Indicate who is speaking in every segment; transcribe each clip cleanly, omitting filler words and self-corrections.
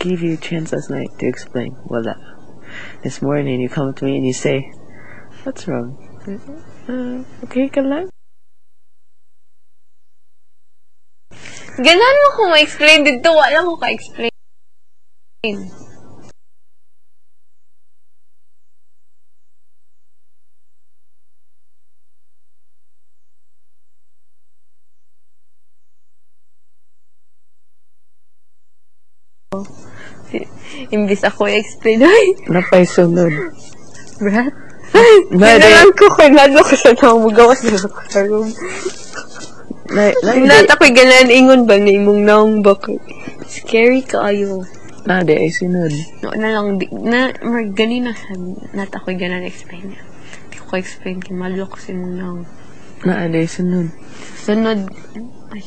Speaker 1: gave you a chance last night to explain. Wala. This morning, you come up to me and you say, what's wrong? Okay ka lang?
Speaker 2: Ganan mo kung ma-explain dito. Wala mo ka-explain. Imbis ako i-explain. Ay!
Speaker 1: Napay sunod.
Speaker 2: Brat?
Speaker 1: Bade.
Speaker 2: Sinalan ko kung nalo ko sa naong magawas na ako sa room. Nat ako'y ganan ingon ba ni imong naong bakit? Scary ka ayo.
Speaker 1: Nade ay sunod.
Speaker 2: No, na lang, ganina nat ako'y ganan explain niya. Hindi ko explain kay malo ko sa imong naong.
Speaker 1: Nade ay sunod.
Speaker 2: Sunod. Ay,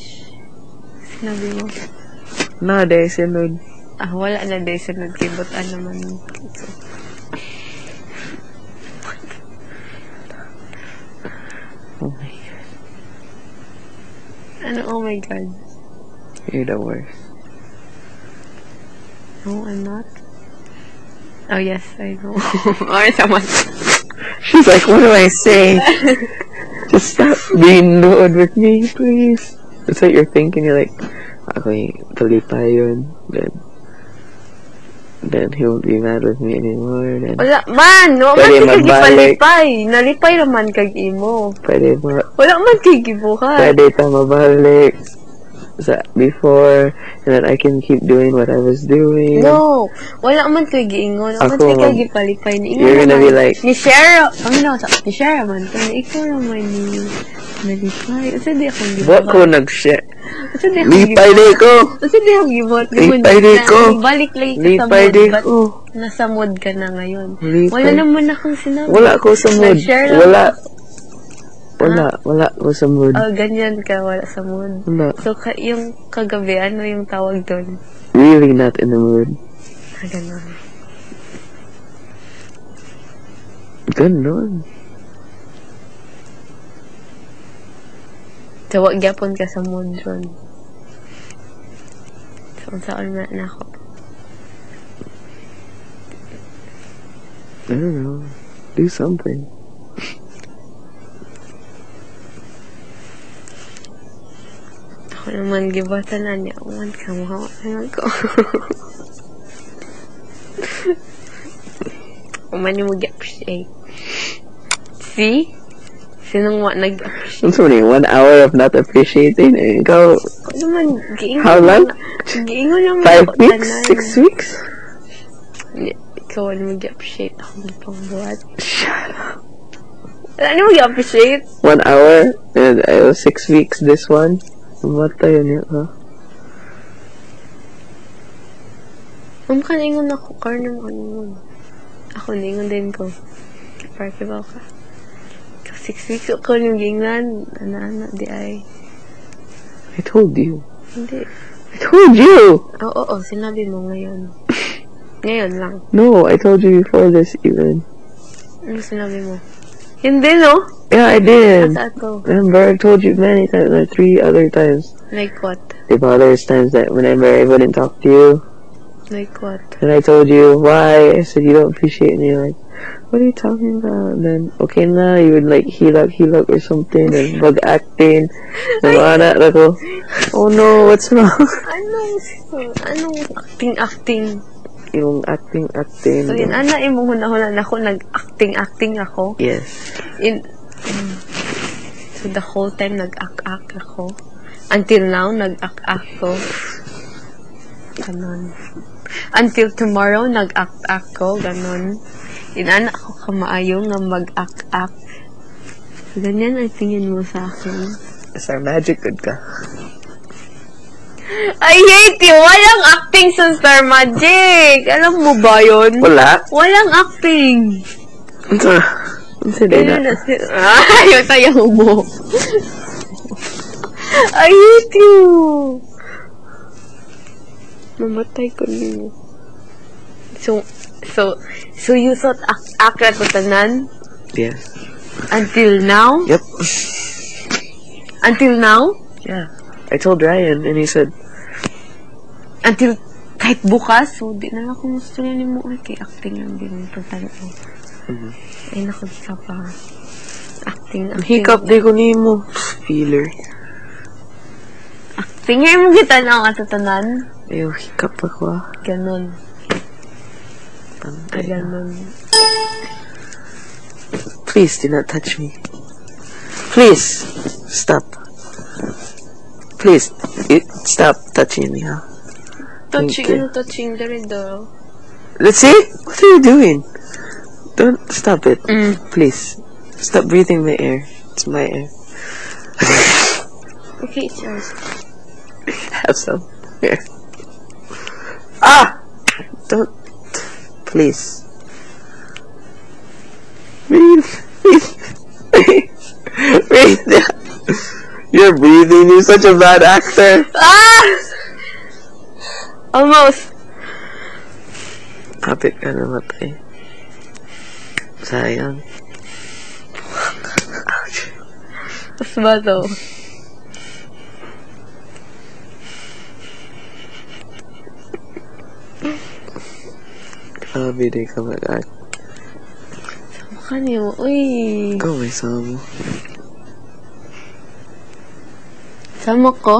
Speaker 2: sinabi mo.
Speaker 1: Nade ay sunod.
Speaker 2: Wala na day sunod kay butaan naman.
Speaker 1: Oh my God.
Speaker 2: Ano, oh my God?
Speaker 1: You're the worst.
Speaker 2: No, I'm not. Oh, yes, I know. Or someone.
Speaker 1: She's like, what do I say? Just stop being nude with me, please. That's what you're thinking. You're like, ako'y palipay yun. Then he won't be mad with me anymore. Then
Speaker 2: Wala man! Wala man kay gipalipay. Nalipay naman kag imo.
Speaker 1: Pwede mo.
Speaker 2: Wala man kay gibuhat.
Speaker 1: Pwede ka mabalik sa before, and then I can keep doing what I was doing.
Speaker 2: No! Wala man kay giingon. Wala man kay gipalipay.
Speaker 1: You're gonna be like,
Speaker 2: ni share, ni share man. Kaya ikaw naman ni nalipay. Kasi di akong gibuhat.
Speaker 1: What ko nag-share?
Speaker 2: Lipay
Speaker 1: di ko!
Speaker 2: Kasi di akong gibuhat.
Speaker 1: Lipay di ko!
Speaker 2: Balik lang ka sa mood.
Speaker 1: Lipay di ko!
Speaker 2: Nasa mood ka na ngayon.
Speaker 1: Lipay.
Speaker 2: Wala naman akong sinabi.
Speaker 1: Wala ko sa mood. Wala ko sa mood.
Speaker 2: Oh, ganyan ka. Wala sa mood.
Speaker 1: Wala.
Speaker 2: So, yung kagabi, ano yung tawag doon?
Speaker 1: Really not in the mood.
Speaker 2: Ganon.
Speaker 1: Ganon.
Speaker 2: So, wag gyapon ka sa mood doon. So, saan na ako?
Speaker 1: I don't know. Do something.
Speaker 2: Ako naman, gibatan na niya. Uman ka, mahawa naman ko. Uman yung mag-appreciate. See? Sinong nag-appreciate?
Speaker 1: It's only 1 hour of not appreciating. And go.
Speaker 2: Naman,
Speaker 1: How long?
Speaker 2: Giingon naman
Speaker 1: 5 weeks? 6 weeks?
Speaker 2: Ikaw, ano mag-appreciate ako ng pangbuhat?
Speaker 1: Shut up.
Speaker 2: Ano mag-appreciate?
Speaker 1: 1 hour? And I was 6 weeks this one. What tayo niya, ha?
Speaker 2: Ka ningon ako, car naman ningon. Ako ningon din ko. Parke ba ka? 6 weeks ako yung gingan. Ana, di ay.
Speaker 1: I told you.
Speaker 2: Hindi.
Speaker 1: I told you!
Speaker 2: Oo, sinabi mo ngayon. Ngayon lang.
Speaker 1: No, I told you before this even.
Speaker 2: Ano sinabi mo? Hindi, no?
Speaker 1: Yeah, I did.
Speaker 2: Asa ako?
Speaker 1: Remember, I told you many times, like 3 other times.
Speaker 2: Like what?
Speaker 1: Diba, there's times that whenever I wouldn't talk to you,
Speaker 2: Like what?
Speaker 1: and I told you why, I said you don't appreciate me, like, what are you talking about? And then, okay na, you would like heal up or something, and bug acting, and wala ako, oh no, what's wrong?
Speaker 2: Anong acting?
Speaker 1: Yung acting.
Speaker 2: So, yun, imong huna-huna na ako, nag-acting ako?
Speaker 1: Yes.
Speaker 2: So, the whole time, nag-act ako? Until now, nag-act ko? Ganon. Until tomorrow, nag-act ko? Ganon. Inana ako kamaayo nga mag-act. Ganyan ang tingin mo sa akin.
Speaker 1: Sir, magic good ka.
Speaker 2: I hate you! Walang acting sa Star Magic! Alam mo ba yun?
Speaker 1: Wala?
Speaker 2: Walang acting!
Speaker 1: Sige na.
Speaker 2: Yung tayaw mo. I hate you! Mamatay ko niyo. So you thought akra ko tanan?
Speaker 1: Yes.
Speaker 2: Until now?
Speaker 1: Yep.
Speaker 2: Until now?
Speaker 1: Yeah. I told Ryan, and he said...
Speaker 2: Until Kahit bukas, so di na ako gusto niya ni mo. Kay acting lang din yung pagtalo ko. Ay, naku, ka pa. Acting.
Speaker 1: Hiccup, di ko ni mo. Feeler.
Speaker 2: Acting, ngayon mo kita na ang katatanan.
Speaker 1: Ayaw, hiccup ako
Speaker 2: Ganon.
Speaker 1: Pantay.
Speaker 2: Ganon.
Speaker 1: Please, do not touch me. Please, stop. Please, stop touching me, huh?
Speaker 2: Touching the riddle.
Speaker 1: Let's see. What are you doing? Don't stop it. Please, stop breathing my air. It's my air.
Speaker 2: Okay, it's yours.
Speaker 1: Have some. Here. Ah! Don't. Please. Breathe. Breathe. You're breathing. You're such a bad actor.
Speaker 2: Ah! Almost.
Speaker 1: Kapit ka namatay. Sayang.
Speaker 2: Mas ba to?
Speaker 1: Grabe di ka mag-act.
Speaker 2: Mukha niyo. Uy.
Speaker 1: Ikaw may sama mo.
Speaker 2: Samok ko?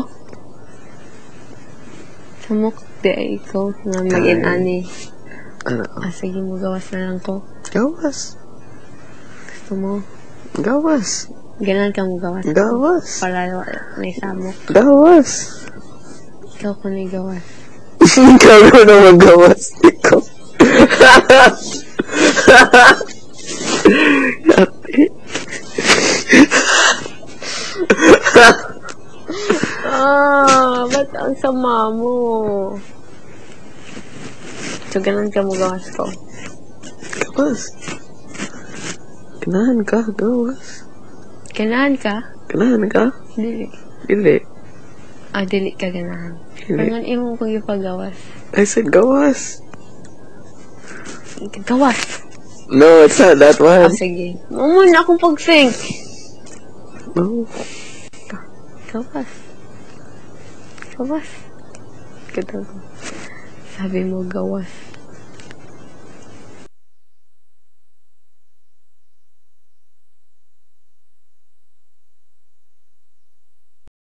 Speaker 2: Samok di ay ikaw na mag-inani.
Speaker 1: Ano?
Speaker 2: Sige mo, gawas na lang ko.
Speaker 1: Gawas.
Speaker 2: Gusto mo?
Speaker 1: Gawas.
Speaker 2: Ganan ka mo gawas.
Speaker 1: Gawas.
Speaker 2: Para may samok.
Speaker 1: Gawas.
Speaker 2: Ikaw ko na gawas.
Speaker 1: Ikaw na mag-gawas. Ikaw.
Speaker 2: Ba't ang sama mo? So, ganun ka mo gawas ko.
Speaker 1: Gawas. Ganahan ka, gawas.
Speaker 2: Ganahan ka?
Speaker 1: Ganahan ka?
Speaker 2: Dili.
Speaker 1: Dili.
Speaker 2: Dili ka ganahan.
Speaker 1: Dili.
Speaker 2: Pangan imo kong ipagawas.
Speaker 1: I said gawas.
Speaker 2: Gawas.
Speaker 1: No, it's not that one.
Speaker 2: Sige. Muna akong pag-think.
Speaker 1: No.
Speaker 2: Gawas. Gawas. Sabi mo gawas.